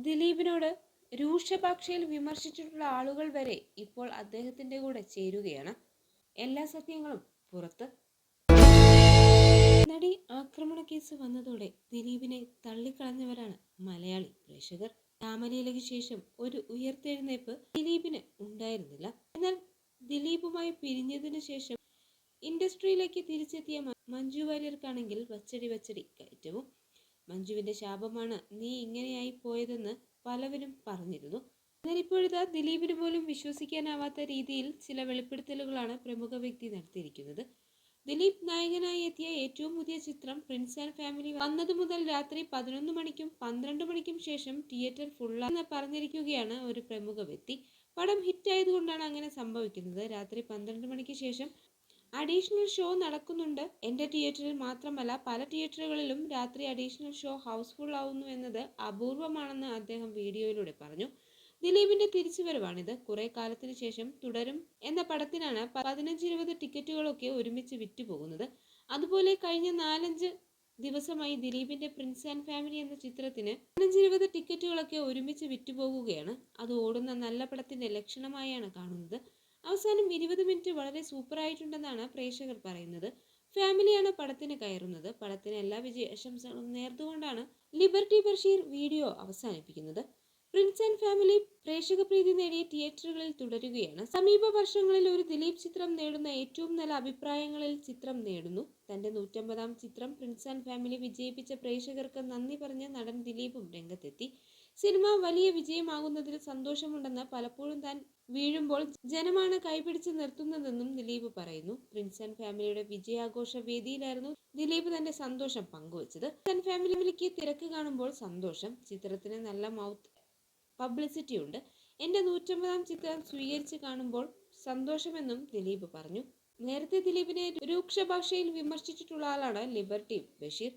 ദിലീപിനോട് രൂക്ഷഭാഷയിൽ വിമർശിച്ചിട്ടുള്ള ആളുകൾ വരെ ഇപ്പോൾ അദ്ദേഹത്തിന്റെ കൂടെ ചേരുകയാണ്. എല്ലാ സത്യങ്ങളും പുറത്ത്. നടി ആക്രമണ കേസ് വന്നതോടെ ദിലീപിനെ തള്ളിക്കളഞ്ഞവരാണ് മലയാളി പ്രേക്ഷകർ. രാമലീലയ്ക്ക് ശേഷം ഒരു ഉയർത്തെഴുന്നേൽപ്പ് ദിലീപിന് ഉണ്ടായിരുന്നില്ല. എന്നാൽ ദിലീപുമായി പിരിഞ്ഞതിനു ശേഷം ഇൻഡസ്ട്രിയിലേക്ക് തിരിച്ചെത്തിയ മഞ്ജു വാര്യർക്കാണെങ്കിൽ വച്ചടി കയറ്റവും. മഞ്ജുവിന്റെ ശാപമാണ് നീ ഇങ്ങനെയായി പോയതെന്ന് പലവരും പറഞ്ഞിരുന്നു. എന്നാൽ ഇപ്പോഴത്തെ ദിലീപിന് പോലും വിശ്വസിക്കാനാവാത്ത രീതിയിൽ ചില വെളിപ്പെടുത്തലുകളാണ് പ്രമുഖ വ്യക്തി നടത്തിയിരിക്കുന്നത്. ദിലീപ് നായകനായി എത്തിയ ഏറ്റവും പുതിയ ചിത്രം പ്രിൻസ് ആൻഡ് ഫാമിലി വന്നതു മുതൽ രാത്രി 11 മണിക്കും 12 മണിക്കും ശേഷം തിയേറ്റർ ഫുള്ളാണെന്ന് പറഞ്ഞിരിക്കുകയാണ് ഒരു പ്രമുഖ വ്യക്തി. പടം ഹിറ്റായതുകൊണ്ടാണ് അങ്ങനെ സംഭവിക്കുന്നത്. രാത്രി 12 മണിക്ക് ശേഷം അഡീഷണൽ ഷോ നടക്കുന്നുണ്ട്. എന്റെ തിയേറ്ററിൽ മാത്രമല്ല പല തിയേറ്ററുകളിലും രാത്രി അഡീഷണൽ ഷോ ഹൗസ്ഫുൾ ആവുന്നു എന്നത് അപൂർവമാണെന്ന് അദ്ദേഹം വീഡിയോയിലൂടെ പറഞ്ഞു. ദിലീപിന്റെ തിരിച്ചുവരവാണിത്. കുറെ കാലത്തിന് ശേഷം തുടരും എന്ന പടത്തിനാണ് 15-20 ടിക്കറ്റുകളൊക്കെ ഒരുമിച്ച് വിറ്റുപോകുന്നത്. അതുപോലെ കഴിഞ്ഞ 4-5 ദിവസമായി ദിലീപിന്റെ പ്രിൻസ് ആൻഡ് ഫാമിലി എന്ന ചിത്രത്തിന് 15-20 ടിക്കറ്റുകളൊക്കെ ഒരുമിച്ച് വിറ്റുപോകുകയാണ്. അത് ഓടുന്ന നല്ല പടത്തിന്റെ ലക്ഷണമായാണ് കാണുന്നത്. അവസാനം 20 മിനിറ്റ് വളരെ സൂപ്പറായിട്ടുണ്ടെന്നാണ് പ്രേക്ഷകർ പറയുന്നത്. ഫാമിലിയാണ് പടത്തിന് കയറുന്നത്. പടത്തിന് എല്ലാ വിജയാശംസകളും നേർന്നുകൊണ്ടാണ് ലിബർട്ടി ബഷീർ വീഡിയോ അവസാനിപ്പിക്കുന്നത്. പ്രിൻസ് ആൻഡ് ഫാമിലി പ്രേക്ഷക പ്രീതി നേടിയ തിയേറ്ററുകളിൽ തുടരുകയാണ്. സമീപ വർഷങ്ങളിൽ ഒരു ദിലീപ് ചിത്രം നേടുന്ന ഏറ്റവും നല്ല അഭിപ്രായങ്ങളിൽ ചിത്രം നേടുന്നു. തന്റെ 150-ാം ചിത്രം പ്രിൻസ് ആൻഡ് ഫാമിലി വിജയിപ്പിച്ച പ്രേക്ഷകർക്ക് നന്ദി പറഞ്ഞ നടൻ ദിലീപും രംഗത്തെത്തി. സിനിമ വലിയ വിജയമാകുന്നതിൽ സന്തോഷമുണ്ടെന്ന് പലപ്പോഴും താൻ വീഴുമ്പോൾ ജനമാണ് കൈപിടിച്ച് നിർത്തുന്നതെന്നും ദിലീപ് പറയുന്നു. പ്രിൻസ് ആൻഡ് ഫാമിലിയുടെ വിജയാഘോഷ വേദിയിലായിരുന്നു ദിലീപ് തന്റെ സന്തോഷം പങ്കുവച്ചത്. പ്രിൻസ് ആൻഡ് ഫാമിലിക്ക് തിരക്ക് കാണുമ്പോൾ സന്തോഷം. ചിത്രത്തിന് നല്ല മൗത്ത് പബ്ലിസിറ്റി ഉണ്ട്. എന്റെ 150-ാം ചിത്രം സ്വീകരിച്ച് കാണുമ്പോൾ സന്തോഷമെന്നും ദിലീപ് പറഞ്ഞു. നേരത്തെ ദിലീപിനെ രൂക്ഷ ഭാഷയിൽ വിമർശിച്ചിട്ടുള്ള ആളാണ് ലിബർട്ടി ബഷീർ.